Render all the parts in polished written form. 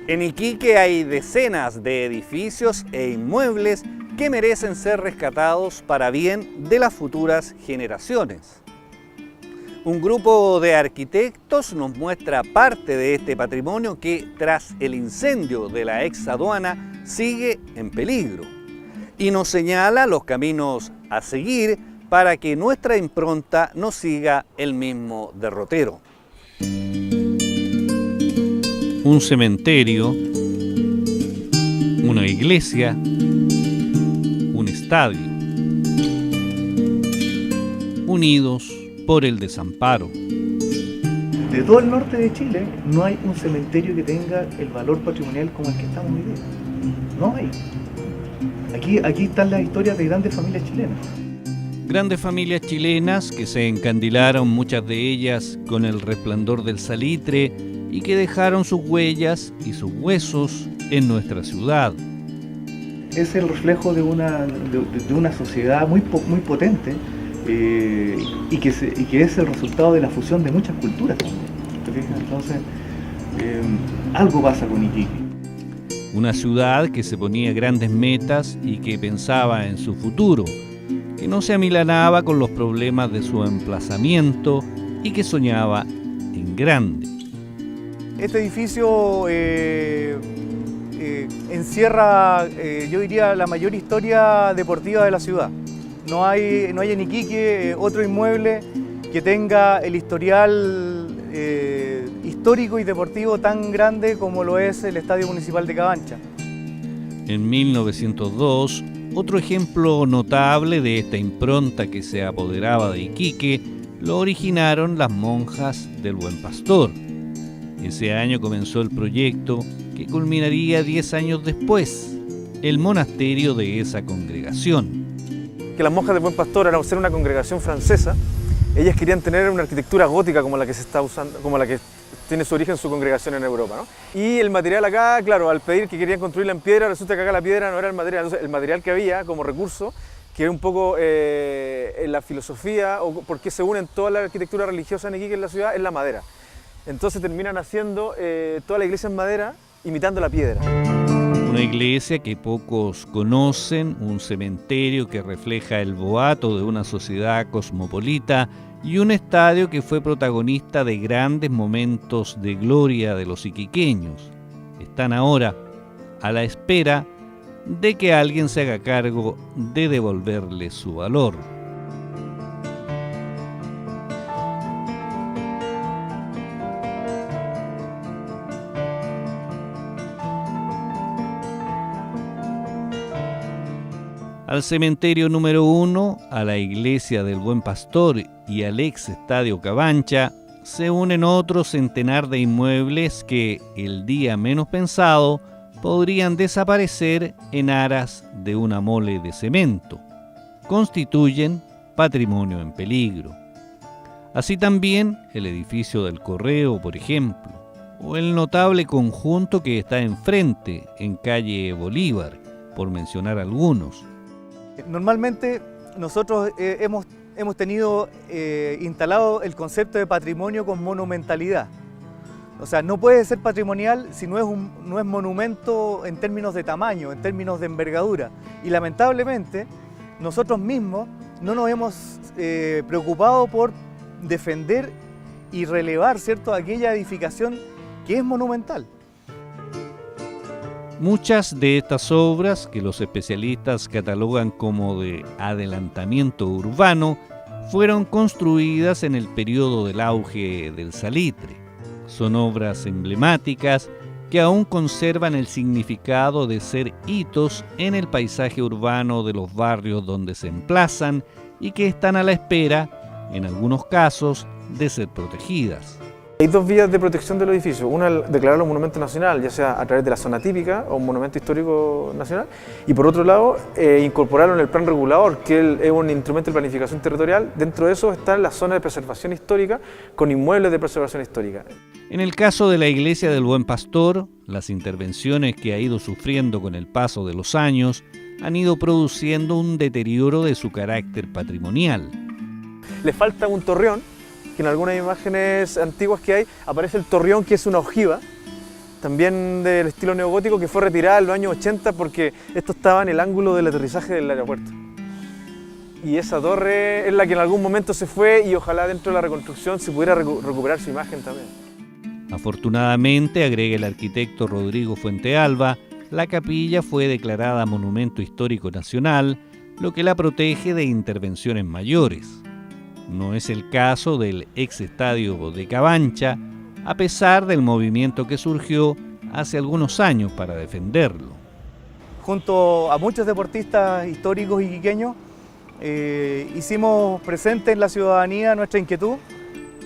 En Iquique hay decenas de edificios e inmuebles que merecen ser rescatados para bien de las futuras generaciones. Un grupo de arquitectos nos muestra parte de este patrimonio que, tras el incendio de la ex aduana, sigue en peligro y nos señala los caminos a seguir para que nuestra impronta no siga el mismo derrotero. Un cementerio, una iglesia, un estadio, unidos por el desamparo. De todo el norte de Chile no hay un cementerio que tenga el valor patrimonial como el que estamos hoy día. No hay. Aquí están las historias de grandes familias chilenas. Grandes familias chilenas que se encandilaron, muchas de ellas con el resplandor del salitre, y que dejaron sus huellas y sus huesos en nuestra ciudad. Es el reflejo de una sociedad muy potente y que es el resultado de la fusión de muchas culturas también. ¿Te fijas? Entonces, algo pasa con Iquique. Una ciudad que se ponía grandes metas y que pensaba en su futuro, que no se amilanaba con los problemas de su emplazamiento y que soñaba en grande. Este edificio encierra, yo diría, la mayor historia deportiva de la ciudad. No hay en Iquique otro inmueble que tenga el historial histórico y deportivo tan grande como lo es el Estadio Municipal de Cabancha. En 1902, otro ejemplo notable de esta impronta que se apoderaba de Iquique lo originaron las monjas del Buen Pastor. Ese año comenzó el proyecto que culminaría 10 años después, el monasterio de esa congregación. Que las monjas del Buen Pastor, al ser una congregación francesa, ellas querían tener una arquitectura gótica como la que se está usando, como la que tiene su origen su congregación en Europa, ¿no? Y el material acá, claro, al pedir que querían construirla en piedra, resulta que acá la piedra no era el material. Entonces, el material que había como recurso, que era un poco en la filosofía, o porque se unen toda la arquitectura religiosa en Iquique, en la ciudad, es la madera. Entonces terminan haciendo toda la iglesia en madera, imitando la piedra. Una iglesia que pocos conocen, un cementerio que refleja el boato de una sociedad cosmopolita y un estadio que fue protagonista de grandes momentos de gloria de los iquiqueños. Están ahora a la espera de que alguien se haga cargo de devolverle su valor. Al cementerio número 1, a la iglesia del Buen Pastor y al ex estadio Cabancha se unen otro centenar de inmuebles que, el día menos pensado, podrían desaparecer en aras de una mole de cemento. Constituyen patrimonio en peligro. Así también el edificio del Correo, por ejemplo, o el notable conjunto que está enfrente, en calle Bolívar, por mencionar algunos. Normalmente nosotros hemos tenido instalado el concepto de patrimonio con monumentalidad. O sea, no puede ser patrimonial si no es monumento en términos de tamaño, en términos de envergadura. Y lamentablemente nosotros mismos no nos hemos preocupado por defender y relevar, ¿cierto?, aquella edificación que es monumental. Muchas de estas obras, que los especialistas catalogan como de adelantamiento urbano, fueron construidas en el periodo del auge del salitre. Son obras emblemáticas que aún conservan el significado de ser hitos en el paisaje urbano de los barrios donde se emplazan y que están a la espera, en algunos casos, de ser protegidas. Hay dos vías de protección del edificio. Una, declararlo monumento nacional, ya sea a través de la zona típica o un monumento histórico nacional, y por otro lado, incorporarlo en el plan regulador, que es un instrumento de planificación territorial. Dentro de eso están las zonas de preservación histórica con inmuebles de preservación histórica. En el caso de la iglesia del Buen Pastor, las intervenciones que ha ido sufriendo con el paso de los años han ido produciendo un deterioro de su carácter patrimonial. Le falta un torreón, que en algunas imágenes antiguas que hay aparece el torreón, que es una ojiva, también del estilo neogótico, que fue retirada en los años 80 porque esto estaba en el ángulo del aterrizaje del aeropuerto. Y esa torre es la que en algún momento se fue y ojalá dentro de la reconstrucción se pudiera recuperar su imagen también. Afortunadamente, agrega el arquitecto Rodrigo Fuentealba, la capilla fue declarada Monumento Histórico Nacional, lo que la protege de intervenciones mayores. No es el caso del ex estadio de Cabancha, a pesar del movimiento que surgió hace algunos años para defenderlo. Junto a muchos deportistas históricos iquiqueños, hicimos presente en la ciudadanía nuestra inquietud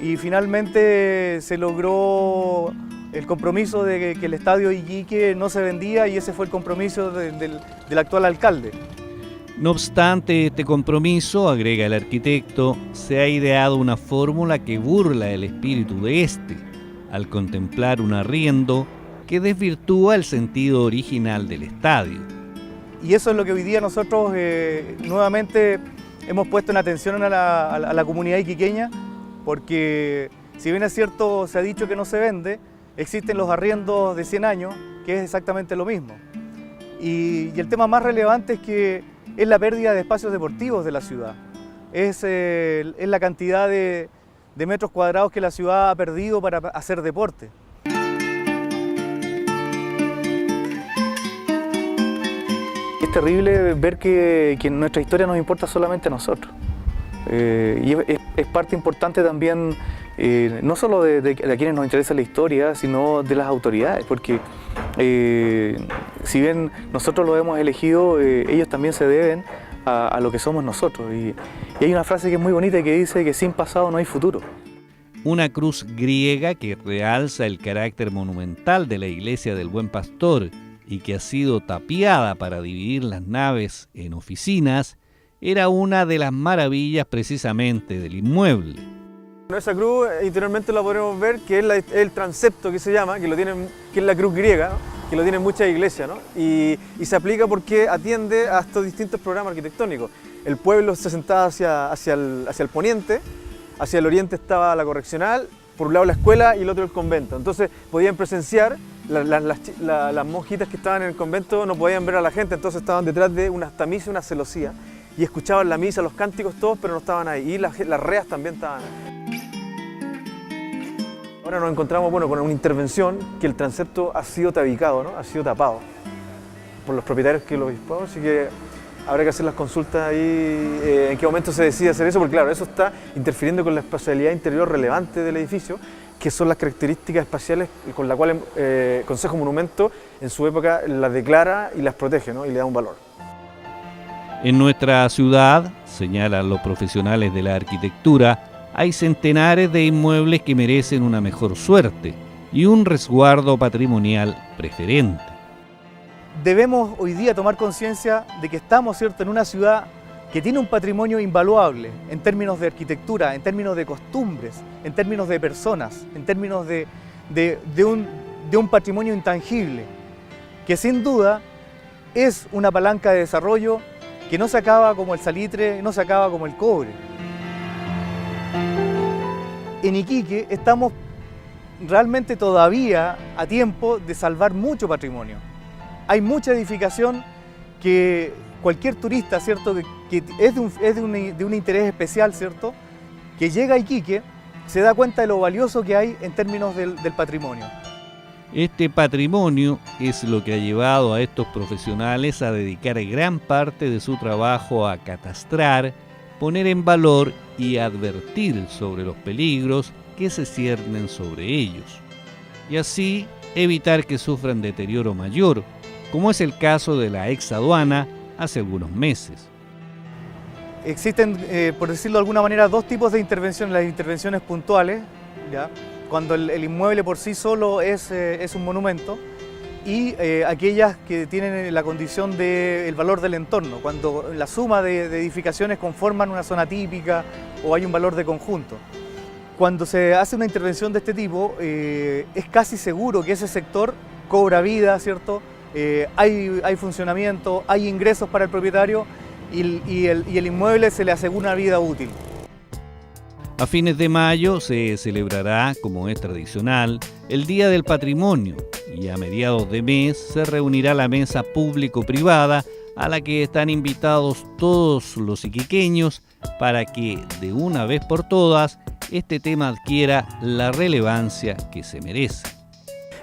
y finalmente se logró el compromiso de que el estadio Iquique no se vendía, y ese fue el compromiso del actual alcalde. No obstante este compromiso, agrega el arquitecto, se ha ideado una fórmula que burla el espíritu de este, al contemplar un arriendo que desvirtúa el sentido original del estadio. Y eso es lo que hoy día nosotros nuevamente hemos puesto en atención a la comunidad iquiqueña, porque si bien es cierto, se ha dicho que no se vende, existen los arriendos de 100 años, que es exactamente lo mismo. Y el tema más relevante es que es la pérdida de espacios deportivos de la ciudad. Es la cantidad de metros cuadrados que la ciudad ha perdido para hacer deporte. Es terrible ver que nuestra historia nos importa solamente a nosotros. Y es parte importante también, no solo de quienes nos interesa la historia, sino de las autoridades, porque si bien nosotros lo hemos elegido, ellos también se deben a lo que somos nosotros. Y hay una frase que es muy bonita que dice que sin pasado no hay futuro. Una cruz griega que realza el carácter monumental de la iglesia del Buen Pastor y que ha sido tapiada para dividir las naves en oficinas, era una de las maravillas precisamente del inmueble. Esa cruz interiormente la podemos ver, que es el transepto que se llama, que es la cruz griega, ¿no? Que lo tienen muchas iglesias, ¿no? Y se aplica porque atiende a estos distintos programas arquitectónicos. El pueblo se sentaba hacia el poniente, hacia el oriente estaba la correccional, por un lado la escuela y el otro el convento. Entonces podían presenciar, las monjitas que estaban en el convento no podían ver a la gente, entonces estaban detrás de unas tamisas y una celosía y escuchaban la misa, los cánticos todos, pero no estaban ahí. Y las reas también estaban ahí. Ahora nos encontramos con una intervención que el transepto ha sido tabicado, ¿no? Ha sido tapado por los propietarios que lo obisparon, así que habrá que hacer las consultas ahí en qué momento se decide hacer eso, porque claro, eso está interfiriendo con la espacialidad interior relevante del edificio, que son las características espaciales con las cuales el Consejo Monumento en su época las declara y las protege, ¿no? Y le da un valor. En nuestra ciudad, señalan los profesionales de la arquitectura, hay centenares de inmuebles que merecen una mejor suerte y un resguardo patrimonial preferente. Debemos hoy día tomar conciencia de que estamos, ¿cierto?, en una ciudad que tiene un patrimonio invaluable en términos de arquitectura, en términos de costumbres, en términos de personas, en términos de un patrimonio intangible, que sin duda es una palanca de desarrollo que no se acaba como el salitre, no se acaba como el cobre. En Iquique estamos realmente todavía a tiempo de salvar mucho patrimonio. Hay mucha edificación que cualquier turista, ¿cierto?, que es de un interés especial, ¿cierto?, que llega a Iquique, se da cuenta de lo valioso que hay en términos del patrimonio. Este patrimonio es lo que ha llevado a estos profesionales a dedicar gran parte de su trabajo a catastrar, poner en valor y advertir sobre los peligros que se ciernen sobre ellos, y así evitar que sufran deterioro mayor, como es el caso de la ex aduana hace algunos meses. Existen, por decirlo de alguna manera, dos tipos de intervenciones: las intervenciones puntuales, ¿ya?, cuando el inmueble por sí solo es un monumento, y aquellas que tienen la condición del valor del entorno, cuando la suma de edificaciones conforman una zona típica o hay un valor de conjunto. Cuando se hace una intervención de este tipo, es casi seguro que ese sector cobra vida, ¿cierto? Hay funcionamiento, hay ingresos para el propietario y el inmueble se le asegura una vida útil. A fines de mayo se celebrará, como es tradicional, el Día del Patrimonio, y a mediados de mes se reunirá la mesa público-privada a la que están invitados todos los iquiqueños para que, de una vez por todas, este tema adquiera la relevancia que se merece.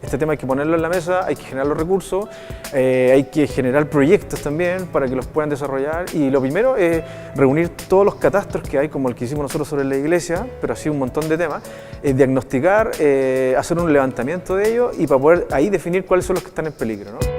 Este tema hay que ponerlo en la mesa, hay que generar los recursos, hay que generar proyectos también para que los puedan desarrollar, y lo primero es reunir todos los catastros que hay, como el que hicimos nosotros sobre la iglesia, pero así un montón de temas, diagnosticar, hacer un levantamiento de ellos y para poder ahí definir cuáles son los que están en peligro, ¿no?